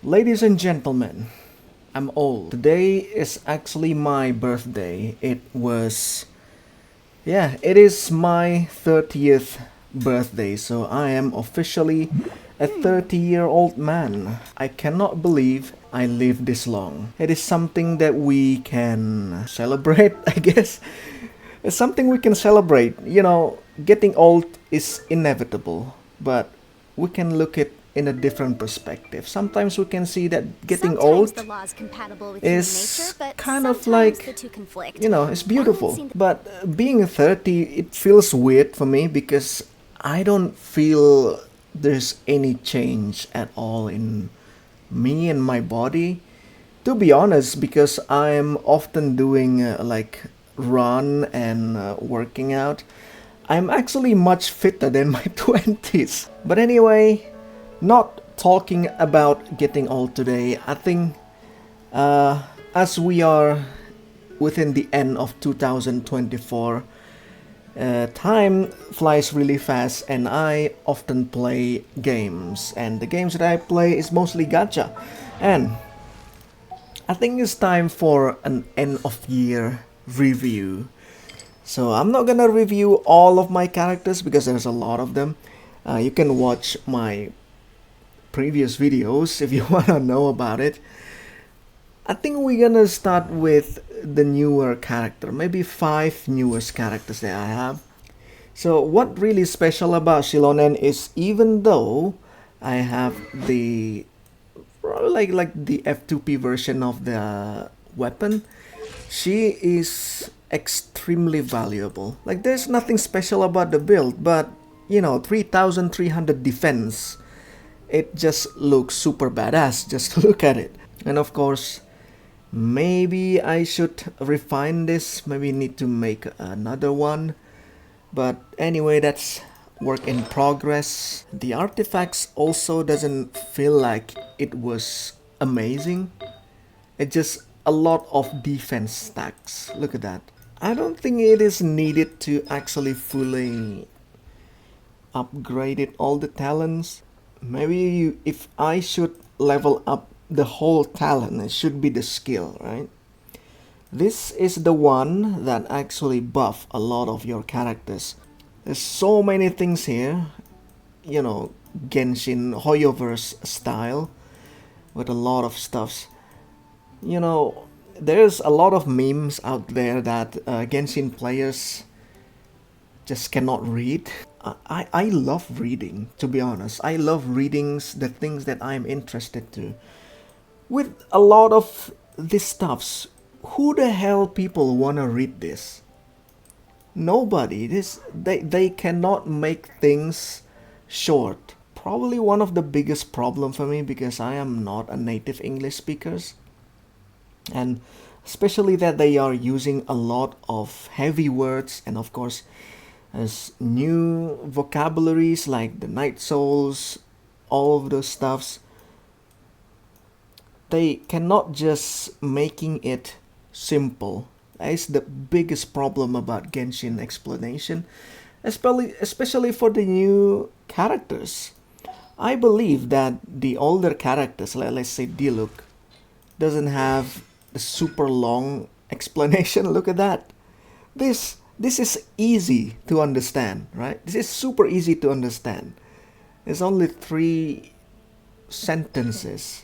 Ladies and gentlemen, I'm old. Today is actually my birthday. It is my 30th birthday, so I am officially a 30-year-old man. I cannot believe I lived this long. It is something that we can celebrate, I guess. It's something we can celebrate. Getting old is inevitable, but we can look at in a different perspective. Sometimes we can see that getting Sometimes old the law is compatible with human nature, is but kind of sometimes the like, two conflict. it's Balance beautiful. seems But being 30, it feels weird for me because I don't feel there's any change at all in me and my body. To be honest, because I'm often doing like run and working out, I'm actually much fitter than my 20s. But anyway, not talking about getting old today. I think as we are within the end of 2024, time flies really fast, and I often play games. And the games that I play is mostly gacha. And I think it's time for an end of year review. So I'm not gonna review all of my characters because there's a lot of them. You can watch my previous videos if you wanna know about it. I think we're gonna start with the newer character, maybe five newest characters that I have. So what really special about Shilonen is even though I have the like the F2P version of the weapon, she is extremely valuable. Like there's nothing special about the build, but 3300 defense. It just looks super badass just to look at it. And of course, maybe I should refine this, maybe need to make another one. But anyway, that's work in progress. The artifacts also doesn't feel like it was amazing. It just a lot of defense stacks. Look at that. I don't think it is needed to actually fully upgrade it all the talents. Maybe if I should level up the whole talent, it should be the skill, right? This is the one that actually buff a lot of your characters. There's so many things here, Genshin Hoyoverse style with a lot of stuffs. There's a lot of memes out there that Genshin players just cannot read. I love reading, to be honest. I love readings, the things that I'm interested to. With a lot of these stuffs, who the hell people wanna read this? Nobody. They cannot make things short. Probably one of the biggest problem for me because I am not a native English speaker, and especially that they are using a lot of heavy words, and of course as new vocabularies like the night souls, all of those stuffs. They cannot just making it simple. That is the biggest problem about Genshin explanation, especially for the new characters. I believe that the older characters, let's say Diluc, doesn't have the super long explanation. Look at that. This is easy to understand, right? This is super easy to understand. It's only three sentences.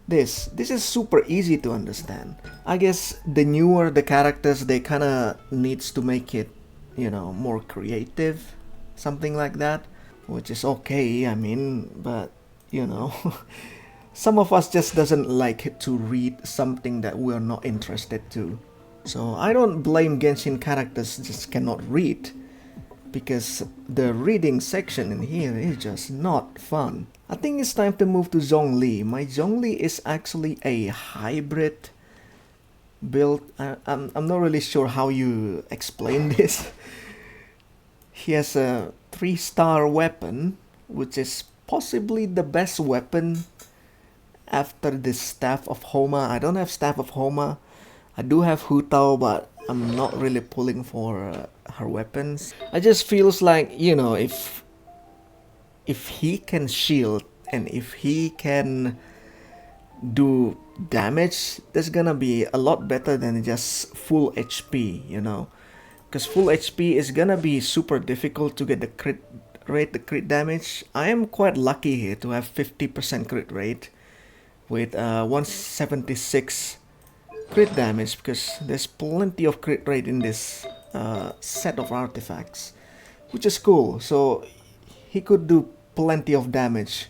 This is super easy to understand. I guess the newer the characters, they kind of needs to make it, more creative, something like that, which is okay. I mean, but you know, some of us just doesn't like to read something that we're not interested to. So I don't blame Genshin characters just cannot read because the reading section in here is just not fun. I think it's time to move to Zhongli. My Zhongli is actually a hybrid build. I'm not really sure how you explain this. He has a 3-star weapon, which is possibly the best weapon after the Staff of Homa. I don't have Staff of Homa. I do have Hu Tao, but I'm not really pulling for her weapons. I just feels like, if he can shield and if he can do damage, that's gonna be a lot better than just full HP, you know. Because full HP is gonna be super difficult to get the crit rate, the crit damage. I am quite lucky here to have 50% crit rate with 176 crit damage, because there's plenty of crit rate in this set of artifacts, which is cool. So he could do plenty of damage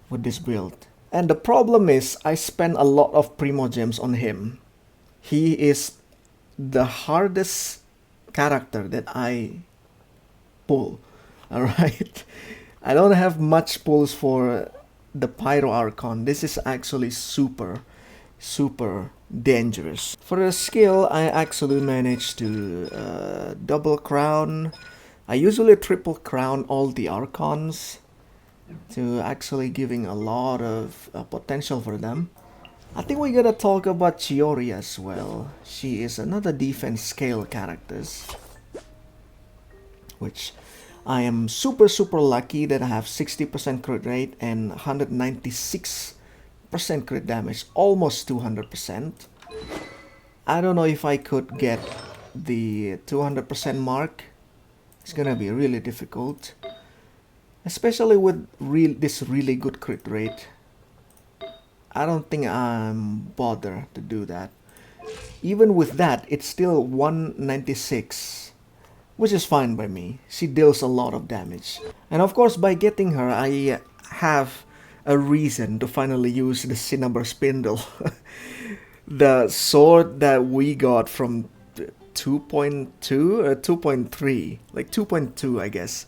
with this build. And the problem is, I spent a lot of Primogems on him. He is the hardest character that I pull. Alright? I don't have much pulls for the Pyro Archon. This is actually super, super dangerous. For the skill, I actually managed to double crown. I usually triple crown all the Archons to actually giving a lot of potential for them. I think we gotta talk about Chiori as well. She is another defense scale characters, which I am super lucky that I have 60% crit rate and 196% crit damage, almost 200%. I don't know if I could get the 200% mark. It's gonna be really difficult, especially with this really good crit rate. I don't think I'm bothered to do that. Even with that, it's still 196, which is fine by me. She deals a lot of damage. And of course, by getting her, I have a reason to finally use the Cinnabar Spindle. The sword that we got from 2.2 or 2.3, like 2.2 I guess.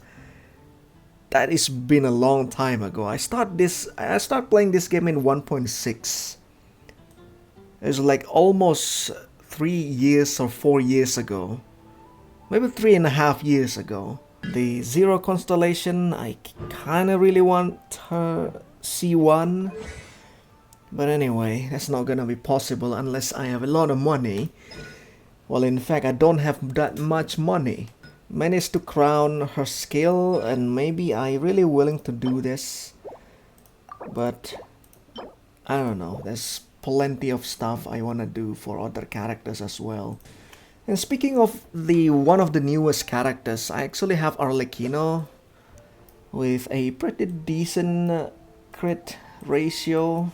That has been a long time ago. I start playing this game in 1.6. It's like almost 3 years or 4 years ago. Maybe 3.5 years ago. The Zero Constellation, I kinda really want her C1. But anyway, that's not gonna be possible unless I have a lot of money. Well, in fact, I don't have that much money. Managed to crown her skill, and maybe I really willing to do this. But I don't know, there's plenty of stuff I wanna do for other characters as well. And speaking of one of the newest characters, I actually have Arlecchino with a pretty decent crit ratio.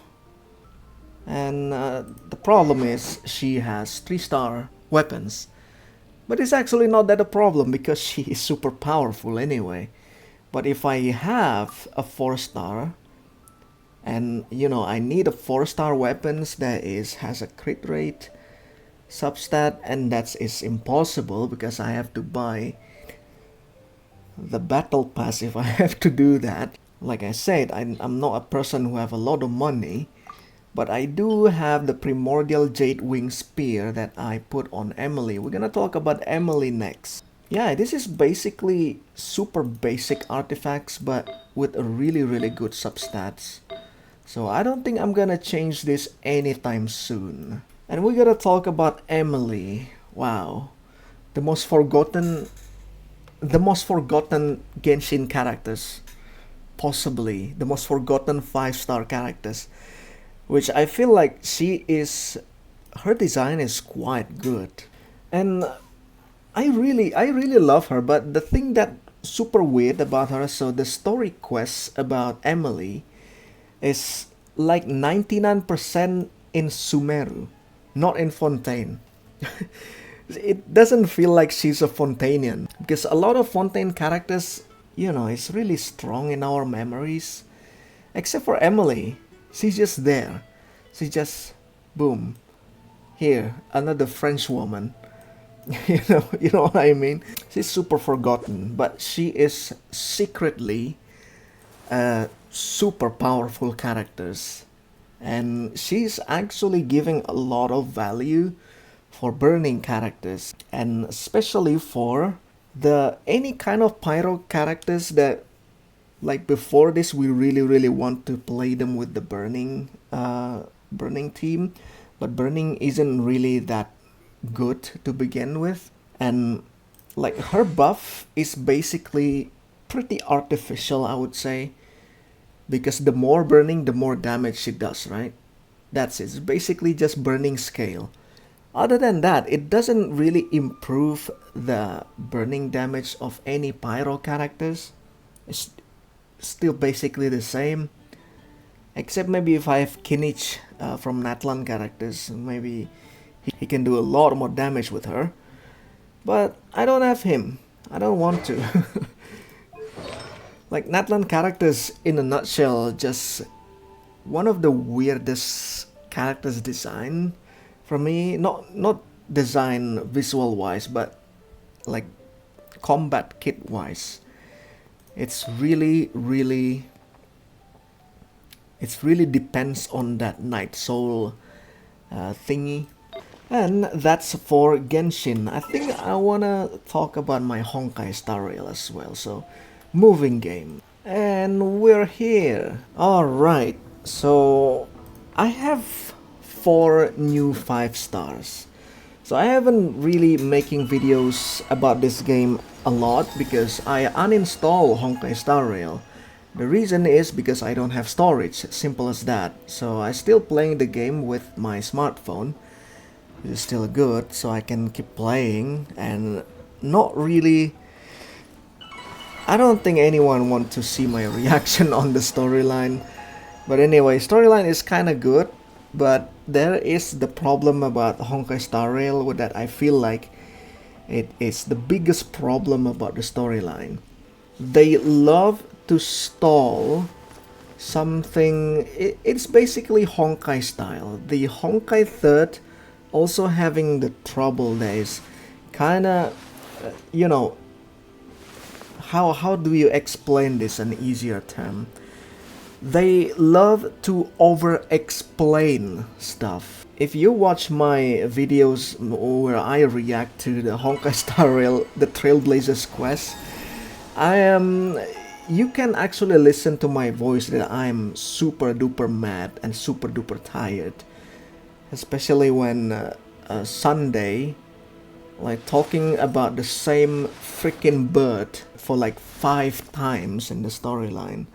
And the problem is she has 3-star weapons. But it's actually not that a problem because she is super powerful anyway. But if I have a 4-star, and you know, I need a 4-star weapons that has a crit rate substat, and that is impossible because I have to buy the battle pass if I have to do that. Like I said, I'm not a person who have a lot of money, but I do have the Primordial Jade Wing Spear that I put on Emily. We're gonna talk about Emily next. Yeah, this is basically super basic artifacts, but with a really good substats. So I don't think I'm gonna change this anytime soon. And we're gonna talk about Emily. Wow. The most forgotten Genshin characters. Possibly the most forgotten 5-star characters. Which I feel like her design is quite good. And I really love her, but the thing that super weird about her, so the story quests about Emily is like 99% in Sumeru, not in Fontaine. It doesn't feel like she's a Fontainian, because a lot of Fontaine characters, you know, is really strong in our memories. Except for Emily. She's just there. She just, boom. Here, another French woman. you know what I mean? She's super forgotten, but she is secretly a super powerful characters. And she's actually giving a lot of value for burning characters, and especially for any kind of pyro characters that, like before this, we really want to play them with the burning team, but burning isn't really that good to begin with. And like her buff is basically pretty artificial, I would say, because the more burning, the more damage she does, right? That's it. It's basically just burning scale. Other than that, it doesn't really improve the burning damage of any pyro characters. It's still basically the same. Except maybe if I have Kinich from Natlan characters, maybe he can do a lot more damage with her. But I don't have him. I don't want to. Like Natlan characters in a nutshell, just one of the weirdest characters design for me. Not design visual wise, but like combat kit wise. It's really depends on that Night Soul thingy. And that's for Genshin. I think I wanna talk about my Honkai Star Rail as well. So, moving game. And we're here. Alright, so I have 4 new 5 stars. So I haven't really making videos about this game a lot because I uninstall Honkai Star Rail. The reason is because I don't have storage, simple as that. So I still playing the game with my smartphone. It's still good, so I can keep playing and not really. I don't think anyone want to see my reaction on the storyline. But anyway, storyline is kind of good, but there is the problem about Honkai Star Rail that I feel like it is the biggest problem about the storyline. They love to stall something. It's basically Honkai style. The Honkai 3rd also having the trouble that is kind of, you know, how do you explain this in an easier term? They love to over-explain stuff. If you watch my videos where I react to the Honkai Star Rail, the Trailblazers quest, you can actually listen to my voice that I'm super duper mad and super duper tired. Especially when Sunday, like talking about the same freaking bird for like 5 times in the storyline.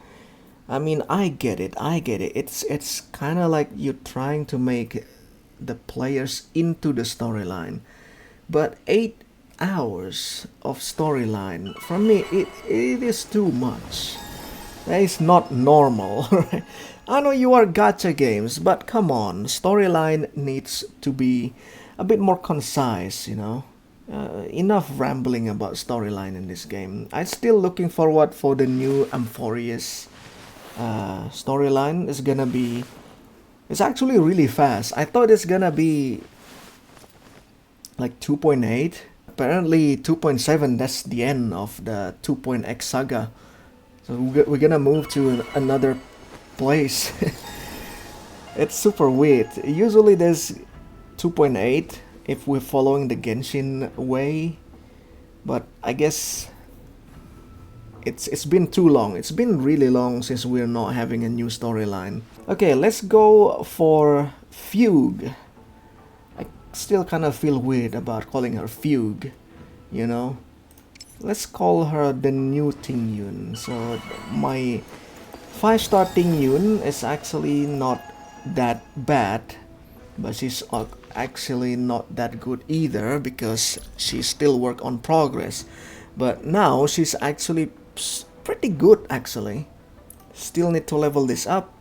I mean, I get it. It's kind of like you're trying to make the players into the storyline. But 8 hours of storyline, for me, it is too much. That is not normal, right? I know you are gacha games, but come on, storyline needs to be a bit more concise, you know. Enough rambling about storyline in this game. I'm still looking forward for the new Amphorius storyline. It's actually really fast. I thought it's gonna be like 2.8. Apparently 2.7, that's the end of the 2.x saga. So we're gonna move to another place. It's super weird. Usually there's 2.8 if we're following the Genshin way, but I guess it's been too long. It's been really long since we're not having a new storyline. Okay, let's go for Fugue. I still kind of feel weird about calling her Fugue, you know. Let's call her the new Ting Yun. So my 5-star Ting Yun is actually not that bad, but she's actually not that good either because she's still work on progress. But now she's actually pretty good actually. Still need to level this up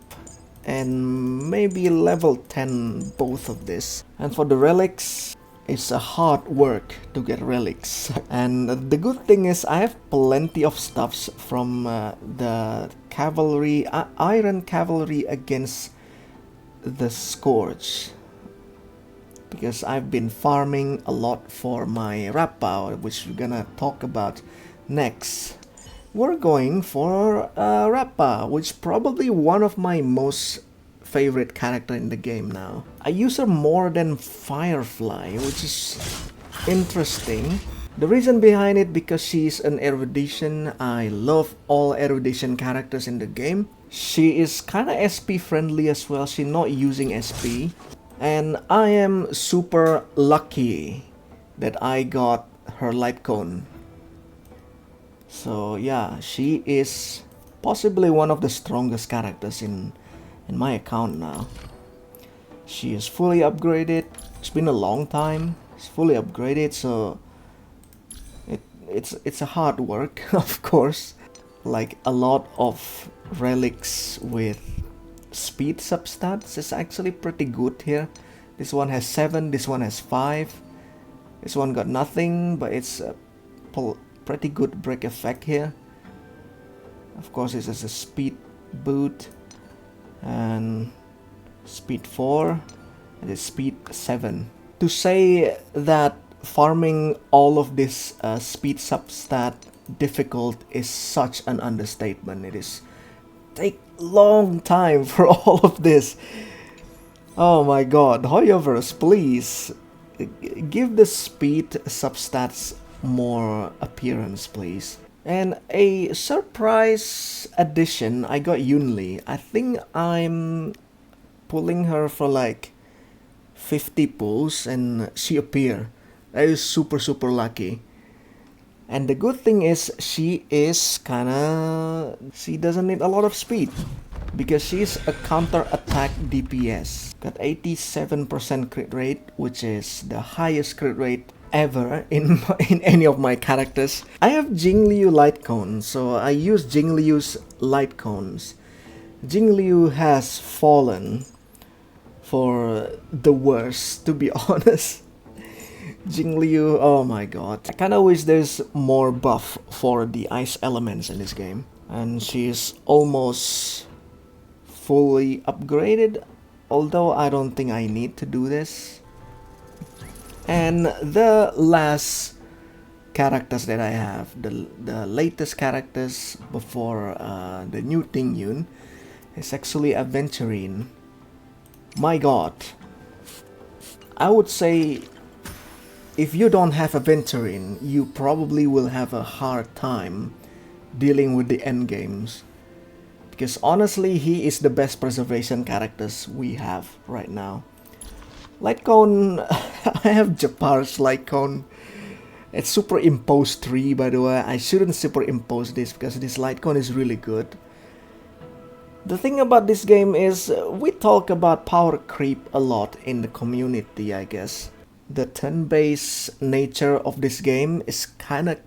and maybe level 10 both of this. And for the relics, it's a hard work to get relics. And the good thing is I have plenty of stuffs from the cavalry, iron cavalry against the Scourge, because I've been farming a lot for my Rappa, which we're gonna talk about next. We're going for Rappa, which is probably one of my most favorite character in the game now. I use her more than Firefly, which is interesting. The reason behind it, because she's an erudition. I love all erudition characters in the game. She is kinda SP friendly as well. She's not using SP. And I am super lucky that I got her light cone. So yeah, she is possibly one of the strongest characters in my account now. She is fully upgraded. It's been a long time. It's fully upgraded, so it's a hard work, of course. Like a lot of relics with speed substats is actually pretty good here. This one has 7, this one has 5. This one got nothing, but it's a pretty good break effect here. Of course, this is a speed boot and speed 4 and it's speed 7. To say that farming all of this speed substat difficult is such an understatement. It is take long time for all of this. Oh my god, Hoyoverse, please give the speed substats more appearance, please. And a surprise addition, I got Yunli. I think I'm pulling her for like 50 pulls and she appeared. That is super lucky. And the good thing is she doesn't need a lot of speed because she's a counter attack DPS. Got 87% crit rate, which is the highest crit rate ever in any of my characters. I have Jingliu light cone, so I use Jingliu's light cones. Jingliu has fallen for the worst, to be honest. Jingliu, oh my god. I kinda wish there's more buff for the ice elements in this game. And she's almost fully upgraded, although I don't think I need to do this. And the last characters that I have, the latest characters before the new Tingyun, is actually Aventurine. My god. I would say if you don't have Aventurine, you probably will have a hard time dealing with the endgames. Because honestly, he is the best preservation characters we have right now. Lightcone, I have Japar's Lightcone. It's superimpose 3, by the way. I shouldn't superimpose this because this Lightcone is really good. The thing about this game is we talk about power creep a lot in the community, I guess. The turn-based nature of this game is kinda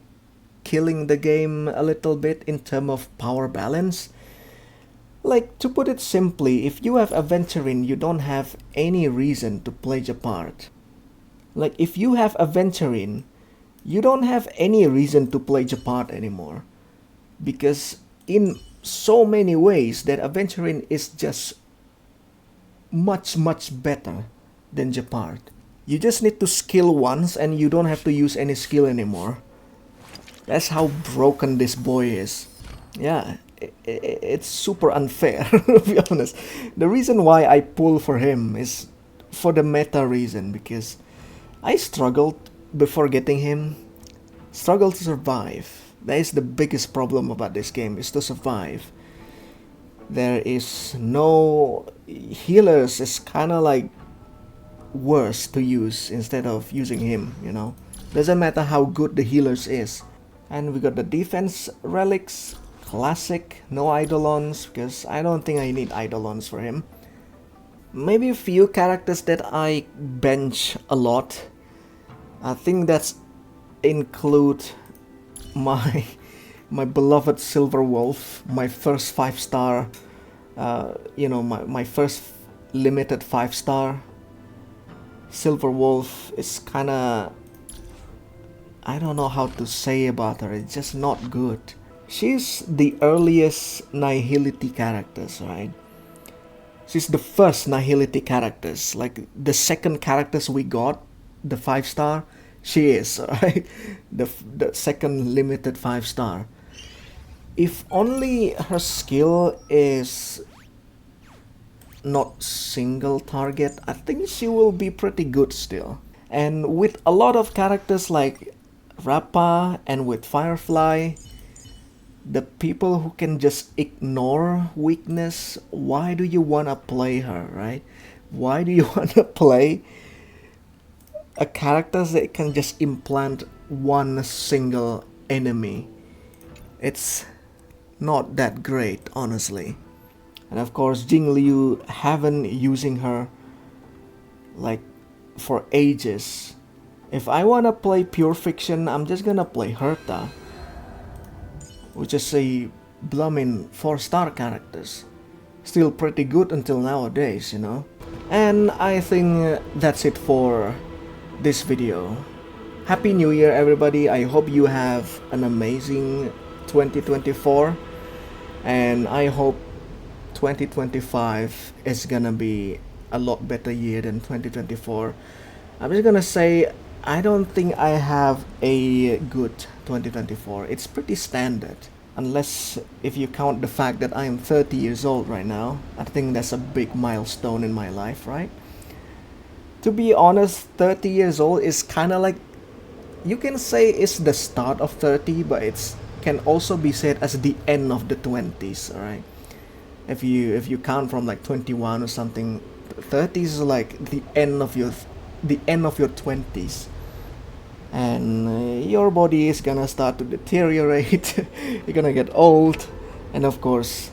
killing the game a little bit in terms of power balance. Like, to put it simply, if you have Aventurine, you don't have any reason to play Japart. Like, if you have Aventurine, you don't have any reason to play Japart anymore. Because in so many ways that Aventurine is just much better than Japart. You just need to skill once and you don't have to use any skill anymore. That's how broken this boy is. Yeah, it's super unfair, to be honest. The reason why I pull for him is for the meta reason, because I struggled before getting him. Struggled to survive. That is the biggest problem about this game, is to survive. There is no healers. It's kind of like worse to use instead of using him, you know. Doesn't matter how good the healers is. And we got the defense relics, classic, no Eidolons, because I don't think I need Eidolons for him. Maybe a few characters that I bench a lot. I think that's include my beloved Silver Wolf, my first 5-star, my first limited 5-star. Silver Wolf is kinda, I don't know how to say about her, it's just not good. She's the earliest Nihility characters, right? She's the first Nihility characters, like the second characters we got, the 5-star, she is, right? The second limited 5-star. If only her skill is not single target, I think she will be pretty good still. And with a lot of characters like Rappa and with Firefly, the people who can just ignore weakness, why do you wanna play her, right? Why do you wanna play a character that can just implant one single enemy? It's not that great, honestly. And of course, Jingliu, haven't using her like for ages. If I wanna play pure fiction, I'm just gonna play Herta, which is a blooming 4-star characters. Still pretty good until nowadays, you know. And I think that's it for this video. Happy New Year everybody, I hope you have an amazing 2024, and I hope 2025 is gonna be a lot better year than 2024. I'm just gonna say I don't think I have a good 2024. It's pretty standard. Unless if you count the fact that I am 30 years old right now. I think that's a big milestone in my life, right? To be honest, 30 years old is kind of like, you can say it's the start of 30, but it's can also be said as the end of the 20s, all right? If you count from like 21 or something, 30s is like the end of your 20s, and your body is gonna start to deteriorate. You're gonna get old, and of course,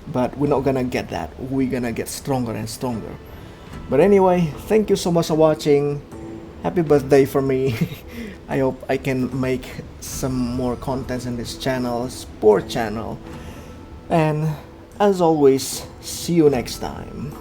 but we're not gonna get that. We're gonna get stronger and stronger. But anyway, thank you so much for watching. Happy birthday for me. I hope I can make some more contents in this channel, sport channel. And as always, see you next time.